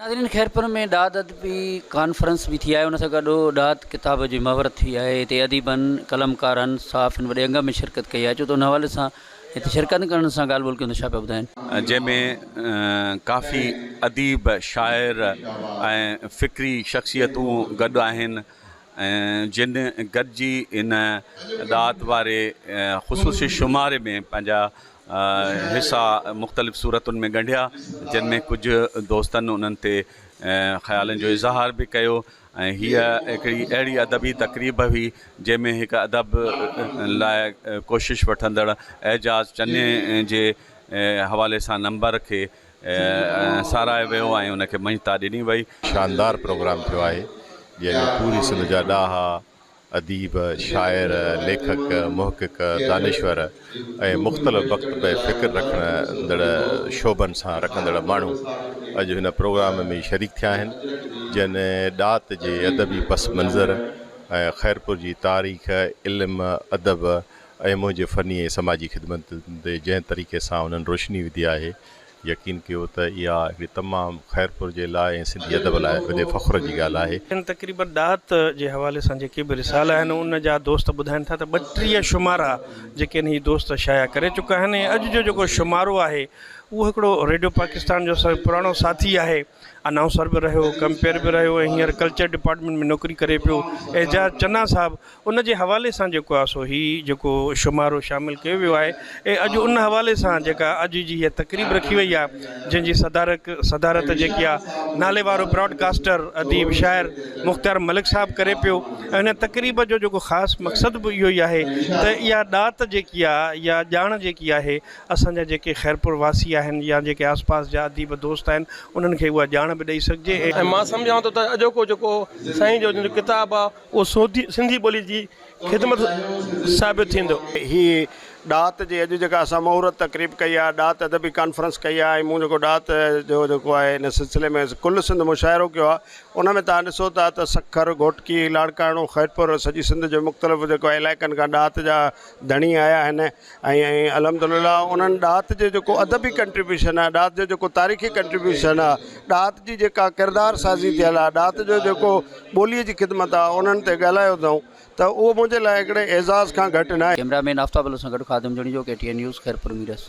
नाज़रीन, खैरपुर में ॾात अदबी कॉन्फ्रेंस भी थी आहे। उन सां गॾु ॾात किताब जी महवरत थी आहे। हिते अदीबनि, कलमकारनि, साफ़िन वॾे अंग में शिरकत कई आहे। छो त उन हवाले सां हिते शिरकत करण सां ॻाल्हि ॿोल कयूं त छा पिया ॿुधाइनि, जंहिंमें काफ़ी अदीब, शाइर ऐं फ़िक्री शख़्सियतूं गॾु आहिनि ऐं जिन गॾिजी इन ॾात वारे ख़ुशूसी शुमारे में पंहिंजा हिसा मुख़्तलिफ़ सूरतुनि में ॻंढिया, जिन में कुझु दोस्तनि उन्हनि ते ख़्यालनि जो इज़हार बि कयो। ऐं हीअ हिकिड़ी अहिड़ी अदबी तक़रीब हुई जंहिंमें हिकु अदब लाइ कोशिशि वठंदड़ एजाज़ चने जे हवाले सां नंबर खे सारायो वियो ऐं उनखे मञता ॾिनी वई। शानदार प्रोग्राम थियो आहे जंहिंमें पूरी सिंध जा ॾाहा अदीब, शाइर, लेखक, मुहक़िक़, दानिश्वर ऐं मुख़्तलिफ़ वक़्त पे फ़िक्र रखंदड़ शोबनि सां रखंदड़ माण्हू अॼु हिन प्रोग्राम में शरीक थिया आहिनि। जिन ॾात जे अदबी पस मंज़र ऐं खैरपुर जी तारीख़, इल्मु, अदब ऐं मुंहिंजे फ़नी ऐं समाजी ख़िदमत ते जंहिं तरीक़े सां उन्हनि रोशनी विधी आहे, यकीन कयो त इहा हिकिड़ी तमामु खैरपुर जे लाइ ऐं सिंधी अदब लाइ वॾे फ़ख़्र जी ॻाल्हि आहे। तक़रीबन ॾात जे हवाले सां जेके बि रिसाल आहिनि उन जा दोस्त ॿुधाइनि था त 32 शुमारा जेके आहिनि हीअ दोस्त शाया करे चुका आहिनि। ऐं अॼु जो जेको शुमारो आहे उहो हिकिड़ो रेडियो पाकिस्तान जो पुराणो साथी आहे, अनाउंसर बि रहियो, कंपेयर बि रहियो ऐं हींअर कल्चर डिपार्टमेंट में नौकरी करे पियो। एजाज़ चन्ना साहब उन जे हवाले सां जेको आहे सो हीउ जेको शुमारो शामिलु कयो वियो आहे। ऐं अॼु उन हवाले सां जेका अॼु जी हीअ तक़रीब रखी वई आहे, जंहिंजी सदारत जेकी आहे नाले वारो ब्रॉडकास्टर, अदीब, शाइर मुख़्तियार मलिक साहब करे पियो। ऐं हिन तक़रीब जो जेको ख़ासि मक़सदु बि इहो ई आहे त इहा ॾात जेकी आहे या ॼाण जेकी आहे असांजा जेके खैरपुर वासी आहिनि या जेके आसपास जा अदीब दोस्त आहिनि उन्हनि खे उहा ॼाण बि ॾेई सघिजे। ऐं मां सम्झां थो त अॼोको जेको साईं जो किताबु आहे उहो सिंधी ॿोली जी ख़िदमत साबित थींदो। ही ॾात जी अॼु जेका असां महूरत तक़रीब कई आहे, ॾात अदबी कॉन्फ्रेंस कई आहे ऐं मूं जेको ॾात जो जेको आहे हिन सिलसिले में कुल सिंध मुशाइरो कयो आहे, उन में तव्हां ॾिसो था त सखर, घोटकी, लाड़काणो, खैरपुर सॼी सिंध जो मुख़्तलिफ़ जेको इलाइक़नि खां ॾात जा धणी आया आहिनि। ऐं अल्हम्दुलिल्लाह उन्हनि ॾात जो जेको अदबी कंट्रीब्यूशन आहे, ॾात जो जेको तारीख़ी कंट्रीब्यूशन आहे, ॾात जी जेका किरदार साज़ी थियल आहे, ॾात जो जेको ॿोलीअ जी ख़िदमत आहे, उन्हनि ते ॻाल्हायो अथऊं त उहो मुंहिंजे लाइ हिकिड़े एज़ाज़ खां घटि न आहे। कैमरामैन आफ्ताब सां गॾु ख़ादिम जणी जो KTN न्यूज़ खैरपुर मीरस।